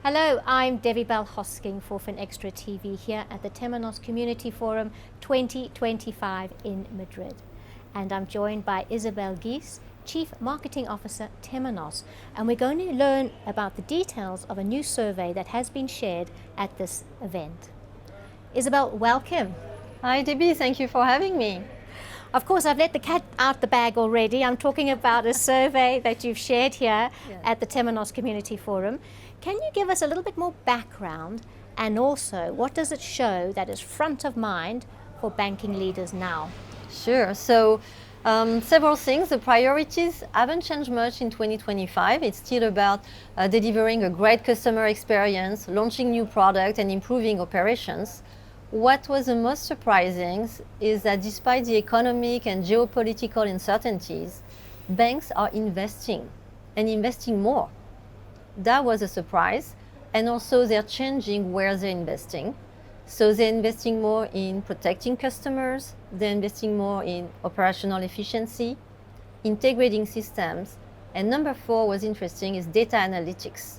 Hello, I'm Isabelle Hosking for FinextraTV here at the Temenos Community Forum 2025 in Madrid. And I'm joined by Isabelle Guis, Chief Marketing Officer, Temenos. And we're going to learn about the details of a new survey that has been shared at this event. Isabelle, welcome. Hi Debbie, thank you for having me. Of course, I've let the cat out the bag already. I'm talking about a survey that you've shared here at the Temenos Community Forum. Can you give us a little bit more background, and also what does it show that is front of mind for banking leaders now? Sure. So several things. The priorities haven't changed much in 2025. It's still about delivering a great customer experience, launching new products, and improving operations. What was the most surprising is that despite the economic and geopolitical uncertainties, banks are investing and investing more. That was a surprise. And also they're changing where they're investing. So they're investing more in protecting customers, they're investing more in operational efficiency, integrating systems. And number 4 was interesting is data analytics,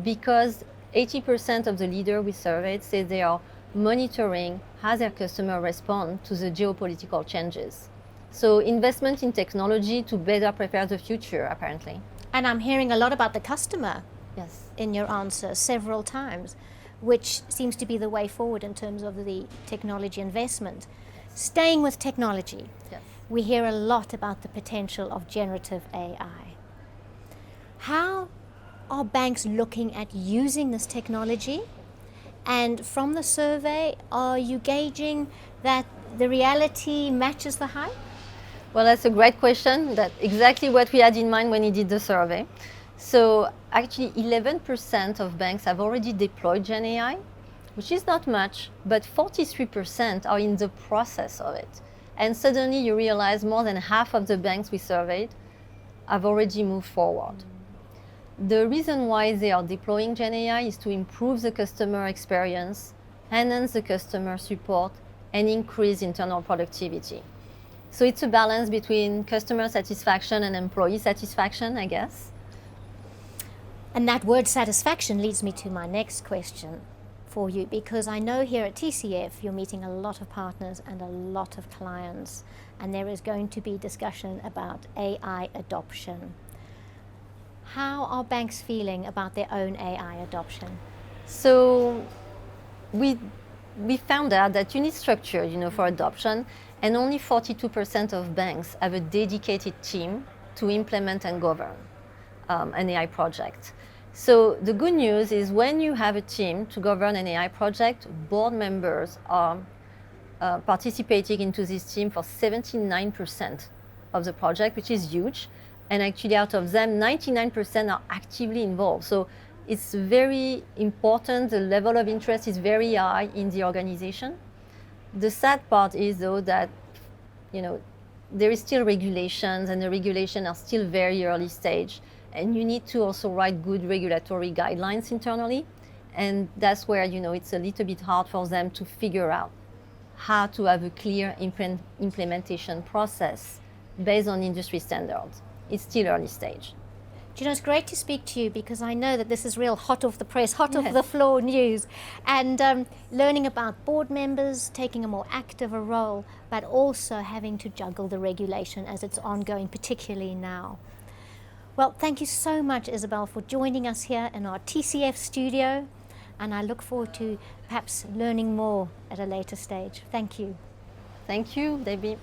because 80% of the leaders we surveyed say they are monitoring how their customers respond to the geopolitical changes. So investment in technology to better prepare the future, apparently. And I'm hearing a lot about the customer Yes. in your answer several times, which seems to be the way forward in terms of the technology investment. Staying with technology, Yes. we hear a lot about the potential of generative AI. How are banks looking at using this technology? And from the survey, are you gauging that the reality matches the hype? Well, that's a great question. That's exactly what we had in mind when we did the survey. So actually 11% of banks have already deployed Gen AI, which is not much, but 43% are in the process of it. And suddenly you realize more than half of the banks we surveyed have already moved forward. The reason why they are deploying Gen AI is to improve the customer experience, enhance the customer support, and increase internal productivity. So it's a balance between customer satisfaction and employee satisfaction, I guess. And that word satisfaction leads me to my next question for you, because I know here at TCF you're meeting a lot of partners and a lot of clients, and there is going to be discussion about AI adoption. How are banks feeling about their own AI adoption? So we found out that you need structure, for adoption, and only 42% of banks have a dedicated team to implement and govern an AI project. So the good news is when you have a team to govern an AI project, board members are participating into this team for 79% of the project, which is huge. And actually out of them, 99% are actively involved. So it's very important. The level of interest is very high in the organization. The sad part is though that, there is still regulations, and the regulations are still very early stage. And you need to also write good regulatory guidelines internally. And that's where, it's a little bit hard for them to figure out how to have a clear implementation process based on industry standards. It's still early stage. Do you know, it's great to speak to you, because I know that this is real hot off the press, hot off Yes. the floor news, and learning about board members taking a more active a role, but also having to juggle the regulation as it's ongoing, particularly now. Well, thank you so much, Isabelle, for joining us here in our TCF studio, and I look forward to perhaps learning more at a later stage. Thank you. Thank you, Debbie.